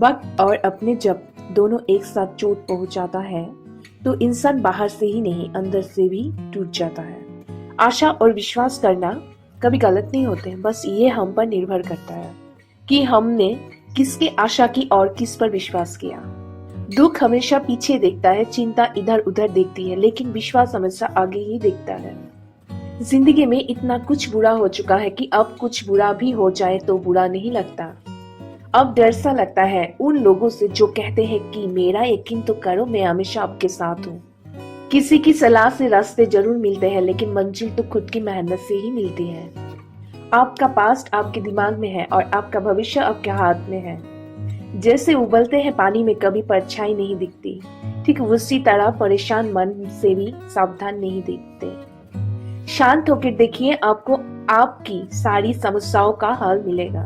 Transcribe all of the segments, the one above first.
वक्त और अपने जब दोनों एक साथ चोट पहुंचाता है तो इंसान बाहर से ही नहीं अंदर से भी टूट जाता है। आशा और विश्वास करना कभी गलत नहीं होते, बस ये हम पर निर्भर करता है कि हमने किसकी आशा की और किस पर विश्वास किया। दुख हमेशा पीछे देखता है, चिंता इधर उधर देखती है, लेकिन विश्वास हमेशा आगे ही देखता है। जिंदगी में इतना कुछ बुरा हो चुका है कि अब कुछ बुरा भी हो जाए तो बुरा नहीं लगता। अब डर सा लगता है उन लोगों से जो कहते हैं कि मेरा यकीन तो करो, मैं हमेशा आपके साथ हूँ। किसी की सलाह से रास्ते जरूर मिलते हैं, लेकिन मंजिल तो खुद की मेहनत से ही मिलती है। आपका पास्ट आपके दिमाग में है और आपका भविष्य आपके हाथ में है। जैसे उबलते हैं पानी में कभी परछाई नहीं दिखती, ठीक उसी तरह परेशान मन से भी सावधान नहीं दिखते। शांत होकर देखिए, आपको आपकी सारी समस्याओं का हल मिलेगा।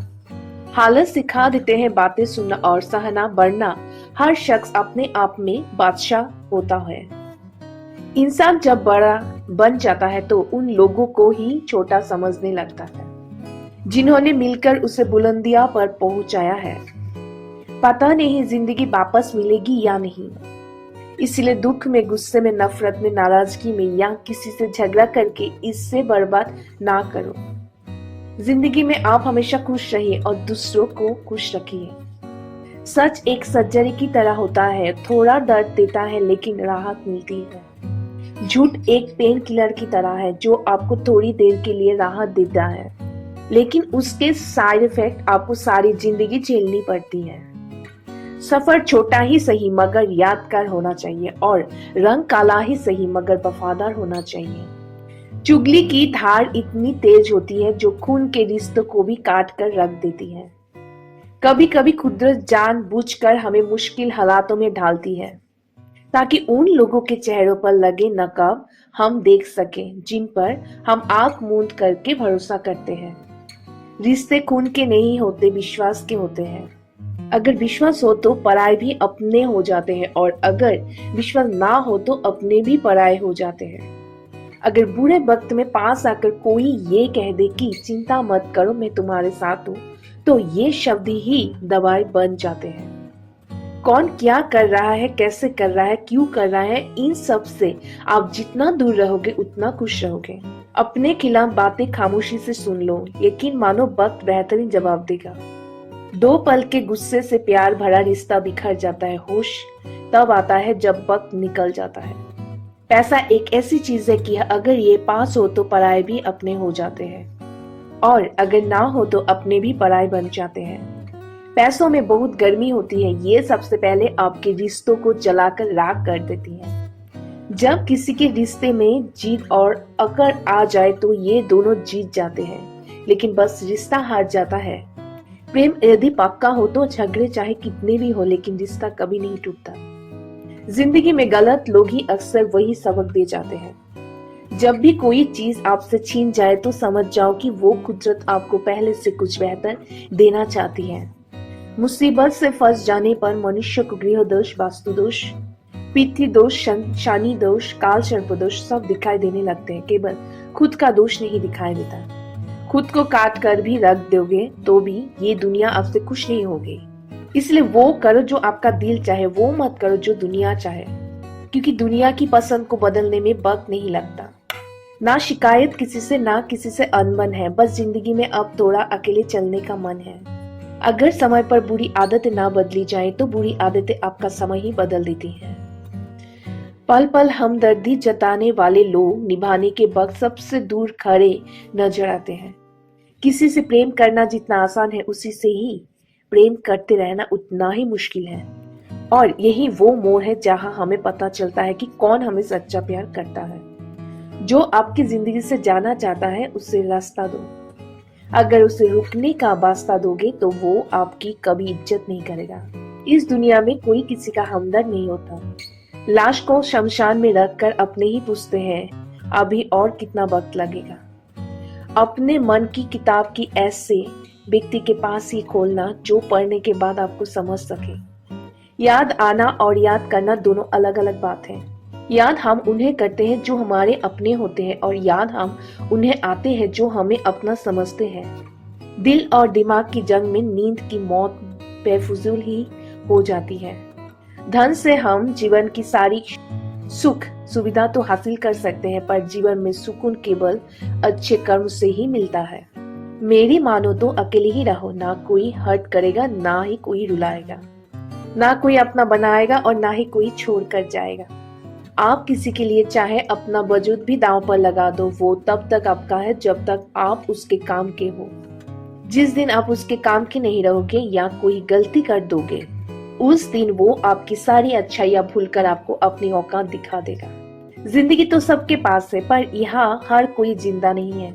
हालत सिखा देते हैं बातें सुनना और सहना, वरना हर शख्स अपने आप में बादशाह होता है। इंसान जब बड़ा बन जाता है तो उन लोगों को ही छोटा समझने लगता है जिन्होंने मिलकर उसे बुलंदियां पर पहुंचाया है। पता नहीं जिंदगी वापस मिलेगी या नहीं, इसलिए दुख में, गुस्से में, नफरत में, नाराजगी में या किसी से झगड़ा करके इससे बर्बाद ना करो। जिंदगी में आप हमेशा खुश रहिए और दूसरों को खुश रखिए। सच एक सर्जरी की तरह होता है, थोड़ा दर्द देता है लेकिन राहत मिलती है। झूठ एक पेन किलर की तरह है जो आपको थोड़ी देर के लिए राहत देता है, लेकिन उसके साइड इफेक्ट आपको सारी जिंदगी झेलनी पड़ती है। सफर छोटा ही सही मगर यादगार होना चाहिए और रंग काला ही सही मगर वफादार होना चाहिए। चुगली की धार इतनी तेज होती है जो खून के रिश्तों को भी काट कर रख देती है। कभी कभी कुदरत जानबूझकर हमें मुश्किल हालातों में डालती है ताकि उन लोगों के चेहरों पर लगे नकाब हम देख सकें जिन पर हम आंख मूंद करके भरोसा करते हैं। रिश्ते खून के नहीं होते, विश्वास के होते हैं। अगर विश्वास हो तो पराये भी अपने हो जाते हैं और अगर विश्वास ना हो तो अपने भी पराये हो जाते हैं। अगर बुरे वक्त में पास आकर कोई ये कह दे कि चिंता मत करो, मैं तुम्हारे साथ हूँ, तो ये शब्द ही दवाई बन जाते हैं। कौन क्या कर रहा है, कैसे कर रहा है, क्यों कर रहा है, इन सब से आप जितना दूर रहोगे उतना खुश रहोगे। अपने खिलाफ बातें खामोशी से सुन लो, यकीन मानो वक्त बेहतरीन जवाब देगा। दो पल के गुस्से से प्यार भरा रिश्ता बिखर जाता है। होश तब आता है जब वक्त निकल जाता है। पैसा एक ऐसी चीज है कि अगर ये पास हो तो पराये भी अपने हो जाते हैं और अगर ना हो तो अपने भी पराये बन जाते हैं। पैसों में बहुत गर्मी होती है, ये सबसे पहले आपके रिश्तों को जलाकर राख कर देती है। जब किसी के रिश्ते में जीत और अकड़ आ जाए तो ये दोनों जीत जाते हैं, लेकिन बस रिश्ता हार जाता है। प्रेम यदि पक्का हो तो झगड़े चाहे कितने भी हो, लेकिन रिश्ता कभी नहीं टूटता। जिंदगी में गलत लोग ही अक्सर वही सबक दे जाते हैं। जब भी कोई चीज आपसे छीन जाए तो समझ जाओ कि वो कुदरत आपको पहले से कुछ बेहतर देना चाहती है। मुसीबत से फंस जाने पर मनुष्य को गृह दोष, वास्तु दोष, पितृ दोष, शनि दोष, काल सर्प दोष सब दिखाई देने लगते हैं, केवल खुद का दोष नहीं दिखाई देता। खुद को काट कर भी रख दोगे तो भी ये दुनिया आपसे खुश नहीं होगी। इसलिए वो करो जो आपका दिल चाहे, वो मत करो जो दुनिया चाहे, क्योंकि दुनिया की पसंद को बदलने में वक्त नहीं लगता। ना शिकायत किसी से, ना किसी से अनबन है, बस जिंदगी में अब थोड़ा अकेले चलने का मन है। अगर समय पर बुरी आदतें ना बदली जाए तो बुरी आदतें आपका समय ही बदल देती हैं। पल पल हमदर्दी जताने वाले लोग निभाने के वक्त सबसे दूर खड़े नजर आते हैं। किसी से प्रेम करना जितना आसान है, उसी से ही प्रेम करते रहना उतना ही मुश्किल है। और यही वो मोड़ है जहां हमें पता चलता है कि कौन हमें सच्चा प्यार करता है। जो आपकी जिंदगी से जाना चाहता है उसे रास्ता दो। अगर उसे रुकने का वास्ता दोगे तो वो आपकी कभी इज्जत नहीं करेगा। इस दुनिया में कोई किसी का हमदर्द नहीं होता। लाश को शमशान में रखकर अपने ही पूछते हैं अभी और कितना वक्त लगेगा। अपने मन की किताब की ऐसे व्यक्ति के पास ही खोलना जो पढ़ने के बाद आपको समझ सके। याद आना और याद करना दोनों अलग अलग बात है। याद हम उन्हें करते हैं जो हमारे अपने होते हैं और याद हम उन्हें आते हैं जो हमें अपना समझते हैं। दिल और दिमाग की जंग में नींद की मौत बेफुजूल ही हो जाती है। धन से हम जीवन की सारी सुख सुविधा तो हासिल कर सकते हैं, पर जीवन में सुकून केवल अच्छे कर्म से ही मिलता है। मेरी मानो तो अकेले ही रहो, ना कोई हर्ट करेगा, ना ही कोई रुलाएगा, ना कोई अपना बनाएगा और ना ही कोई छोड़ कर जाएगा। आप किसी के लिए चाहे अपना वजूद भी दांव पर लगा दो, वो तब तक आपका है जब तक आप उसके काम के हो। जिस दिन आप उसके काम के नहीं रहोगे या कोई गलती कर दोगे, उस दिन वो आपकी सारी अच्छाइयां भूलकर आपको अपनी औकात दिखा देगा। जिंदगी तो सबके पास है, पर यहाँ हर कोई जिंदा नहीं है।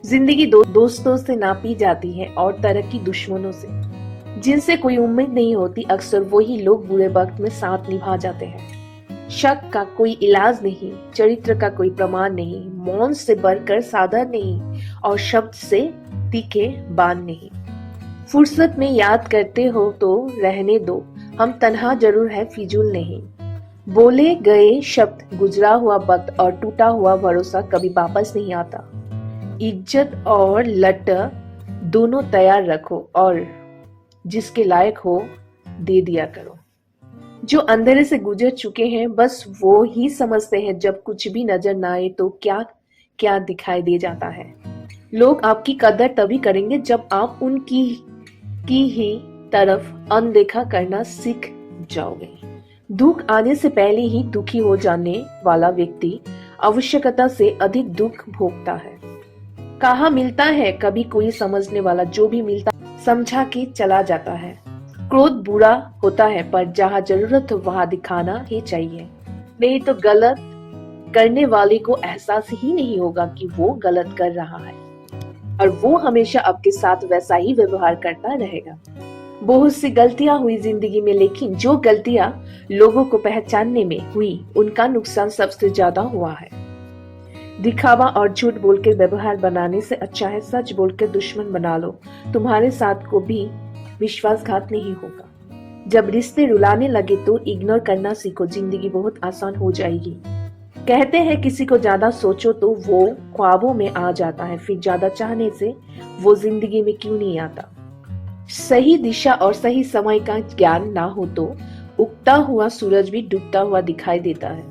जिंदगी दोस्तों से नापी जाती है और तरक्की दुश्मनों से। जिनसे कोई उम्मीद नहीं होती, अक्सर वही लोग बुरे वक्त में साथ निभा जाते हैं। शक का कोई इलाज नहीं, चरित्र का कोई प्रमाण नहीं, मौन से बढ़कर साधन नहीं और शब्द से तीखे बाण नहीं। फुर्सत में याद करते हो तो रहने दो, हम तन्हा जरूर है, फिजूल नहीं। बोले गए शब्द, गुजरा हुआ वक्त और टूटा हुआ भरोसा कभी वापस नहीं आता। इज्जत और लट दोनों तैयार रखो और जिसके लायक हो दे दिया करो। जो अंधेरे से गुजर चुके हैं, बस वो ही समझते हैं जब कुछ भी नजर ना आए तो क्या क्या दिखाई दे जाता है। लोग आपकी कदर तभी करेंगे जब आप उनकी ही तरफ अनदेखा करना सीख जाओगे। दुख आने से पहले ही दुखी हो जाने वाला व्यक्ति आवश्यकता से अधिक दुख भोगता है। कहाँ मिलता है कभी कोई समझने वाला, जो भी मिलता समझा के चला जाता है। क्रोध बुरा होता है, पर जहाँ जरूरत हो वहाँ दिखाना ही चाहिए, नहीं तो गलत करने वाले को एहसास ही नहीं होगा कि वो गलत कर रहा है और वो हमेशा आपके साथ वैसा ही व्यवहार करता रहेगा। बहुत सी गलतियां हुई जिंदगी में, लेकिन जो गलतियां लोगों को पहचानने में हुई, उनका नुकसान सबसे ज्यादा हुआ है। दिखावा और झूठ बोलकर व्यवहार बनाने से अच्छा है सच बोलकर दुश्मन बना लो, तुम्हारे साथ को भी विश्वासघात नहीं होगा। जब रिश्ते रुलाने लगे तो इग्नोर करना सीखो, जिंदगी बहुत आसान हो जाएगी। कहते हैं किसी को ज्यादा सोचो तो वो ख्वाबों में आ जाता है, फिर ज्यादा चाहने से वो जिंदगी में क्यों नहीं आता। सही दिशा और सही समय का ज्ञान ना हो तो उगता हुआ सूरज भी डूबता हुआ दिखाई देता है।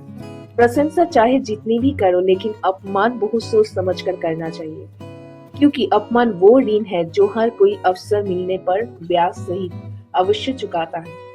प्रशंसा चाहे जितनी भी करो, लेकिन अपमान बहुत सोच समझ कर करना चाहिए, क्योंकि अपमान वो ऋण है जो हर कोई अवसर मिलने पर ब्याज सहित अवश्य चुकाता है।